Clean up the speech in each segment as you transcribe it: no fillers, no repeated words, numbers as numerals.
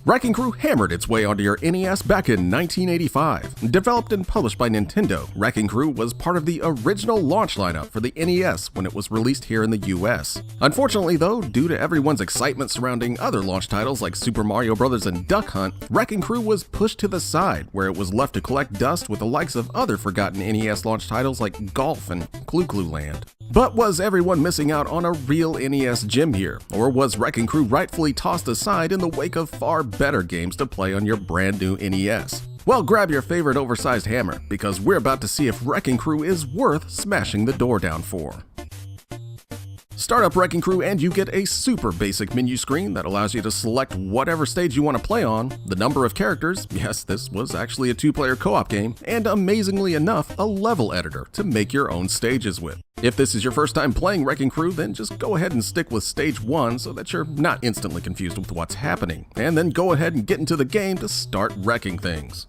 Wrecking Crew hammered its way onto your NES back in 1985. Developed and published by Nintendo, Wrecking Crew was part of the original launch lineup for the NES when it was released here in the US. Unfortunately though, due to everyone's excitement surrounding other launch titles like Super Mario Bros. And Duck Hunt, Wrecking Crew was pushed to the side, where it was left to collect dust with the likes of other forgotten NES launch titles like Golf and Clu Clu Land. But was everyone missing out on a real NES gem here, or was Wrecking Crew rightfully tossed aside in the wake of far better games to play on your brand new NES? Well, grab your favorite oversized hammer, because we're about to see if Wrecking Crew is worth smashing the door down for. Start up Wrecking Crew and you get a super basic menu screen that allows you to select whatever stage you want to play on, the number of characters, yes, this was actually a two-player co-op game, and amazingly enough, a level editor to make your own stages with. If this is your first time playing Wrecking Crew, then just go ahead and stick with stage 1 so that you're not instantly confused with what's happening, and then go ahead and get into the game to start wrecking things.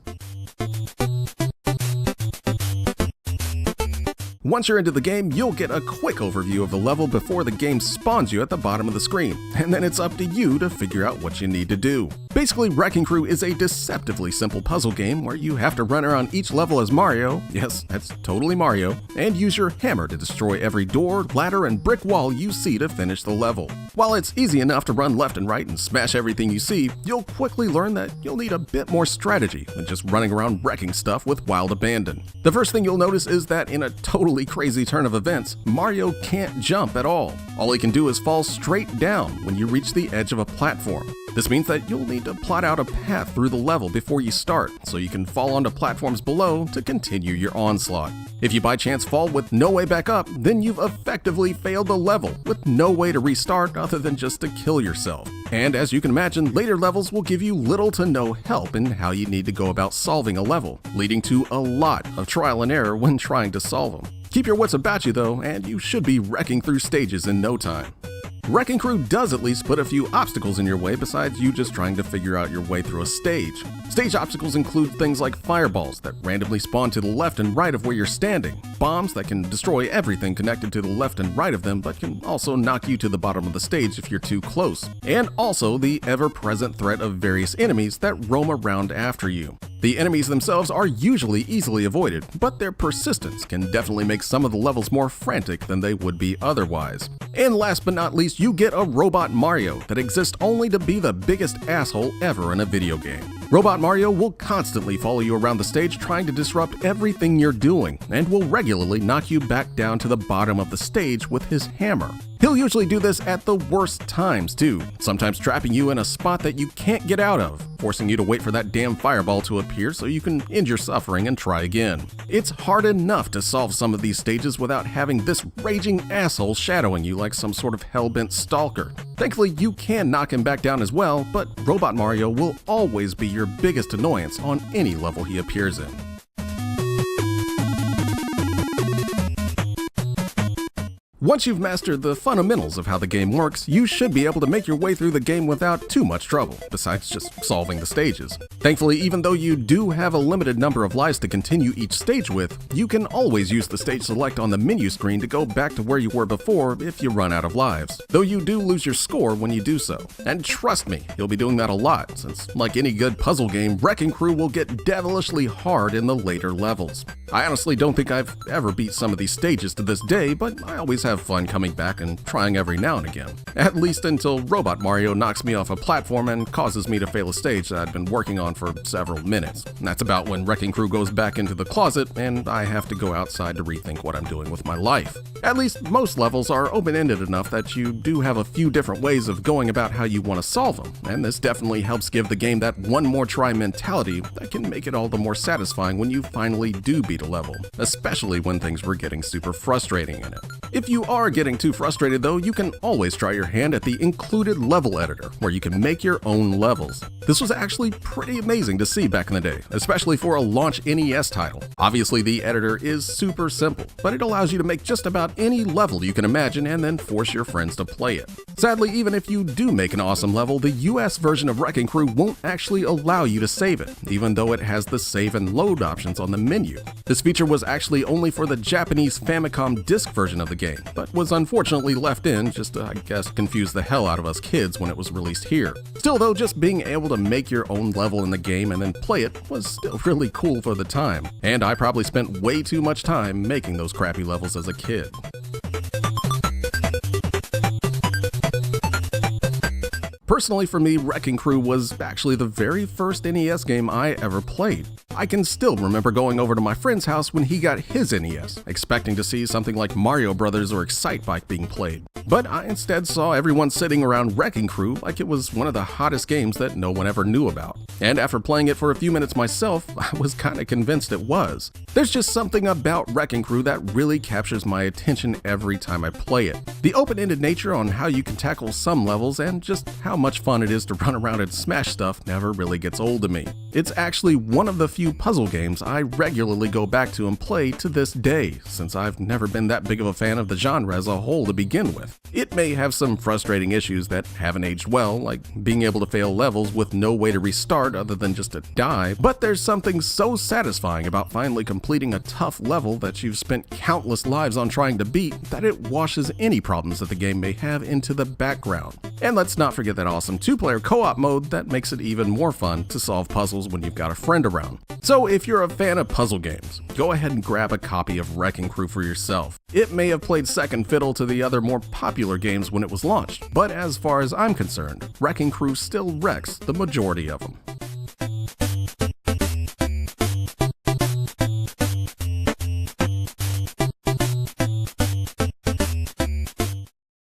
Once you're into the game, you'll get a quick overview of the level before the game spawns you at the bottom of the screen, and then it's up to you to figure out what you need to do. Basically, Wrecking Crew is a deceptively simple puzzle game where you have to run around each level as Mario, yes, that's totally Mario, and use your hammer to destroy every door, ladder, and brick wall you see to finish the level. While it's easy enough to run left and right and smash everything you see, you'll quickly learn that you'll need a bit more strategy than just running around wrecking stuff with wild abandon. The first thing you'll notice is that in a totally crazy turn of events, Mario can't jump at all. All he can do is fall straight down when you reach the edge of a platform. This means that you'll need to plot out a path through the level before you start, so you can fall onto platforms below to continue your onslaught. If you by chance fall with no way back up, then you've effectively failed the level, with no way to restart other than just to kill yourself. And as you can imagine, later levels will give you little to no help in how you need to go about solving a level, leading to a lot of trial and error when trying to solve them. Keep your wits about you though, and you should be wrecking through stages in no time. Wrecking Crew does at least put a few obstacles in your way besides you just trying to figure out your way through a stage. Stage obstacles include things like fireballs that randomly spawn to the left and right of where you're standing, bombs that can destroy everything connected to the left and right of them but can also knock you to the bottom of the stage if you're too close, and also the ever-present threat of various enemies that roam around after you. The enemies themselves are usually easily avoided, but their persistence can definitely make some of the levels more frantic than they would be otherwise. And last but not least, you get a Robot Mario that exists only to be the biggest asshole ever in a video game. Robot Mario will constantly follow you around the stage trying to disrupt everything you're doing, and will regularly knock you back down to the bottom of the stage with his hammer. He'll usually do this at the worst times too, sometimes trapping you in a spot that you can't get out of, forcing you to wait for that damn fireball to appear so you can end your suffering and try again. It's hard enough to solve some of these stages without having this raging asshole shadowing you like some sort of hellbent stalker. Thankfully, you can knock him back down as well, but Robot Mario will always be your biggest annoyance on any level he appears in. Once you've mastered the fundamentals of how the game works, you should be able to make your way through the game without too much trouble, besides just solving the stages. Thankfully, even though you do have a limited number of lives to continue each stage with, you can always use the stage select on the menu screen to go back to where you were before if you run out of lives, though you do lose your score when you do so. And trust me, you'll be doing that a lot, since like any good puzzle game, Wrecking Crew will get devilishly hard in the later levels. I honestly don't think I've ever beat some of these stages to this day, but I always have fun coming back and trying every now and again. At least until Robot Mario knocks me off a platform and causes me to fail a stage that I'd been working on for several minutes. That's about when Wrecking Crew goes back into the closet and I have to go outside to rethink what I'm doing with my life. At least most levels are open-ended enough that you do have a few different ways of going about how you want to solve them, and this definitely helps give the game that one more try mentality that can make it all the more satisfying when you finally do beat a level, especially when things were getting super frustrating in it. If you are getting too frustrated though, you can always try your hand at the included level editor, where you can make your own levels. This was actually pretty amazing to see back in the day, especially for a launch NES title. Obviously the editor is super simple, but it allows you to make just about any level you can imagine and then force your friends to play it. Sadly, even if you do make an awesome level, the US version of Wrecking Crew won't actually allow you to save it, even though it has the save and load options on the menu. This feature was actually only for the Japanese Famicom disc version of the game, but was unfortunately left in just to, I guess, confuse the hell out of us kids when it was released here. Still though, just being able to make your own level in the game and then play it was still really cool for the time, and I probably spent way too much time making those crappy levels as a kid. Personally for me, Wrecking Crew was actually the very first NES game I ever played. I can still remember going over to my friend's house when he got his NES, expecting to see something like Mario Brothers or Excitebike being played. But I instead saw everyone sitting around Wrecking Crew like it was one of the hottest games that no one ever knew about. And after playing it for a few minutes myself, I was kinda convinced it was. There's just something about Wrecking Crew that really captures my attention every time I play it. The open-ended nature on how you can tackle some levels and just how much fun it is to run around and smash stuff never really gets old to me. It's actually one of the few puzzle games I regularly go back to and play to this day, since I've never been that big of a fan of the genre as a whole to begin with. It may have some frustrating issues that haven't aged well, like being able to fail levels with no way to restart other than just to die, but there's something so satisfying about finally completing a tough level that you've spent countless lives on trying to beat that it washes any problems that the game may have into the background. And let's not forget that awesome two-player co-op mode that makes it even more fun to solve puzzles when you've got a friend around. So if you're a fan of puzzle games, go ahead and grab a copy of Wrecking Crew for yourself. It may have played second fiddle to the other more popular games when it was launched, but as far as I'm concerned, Wrecking Crew still wrecks the majority of them.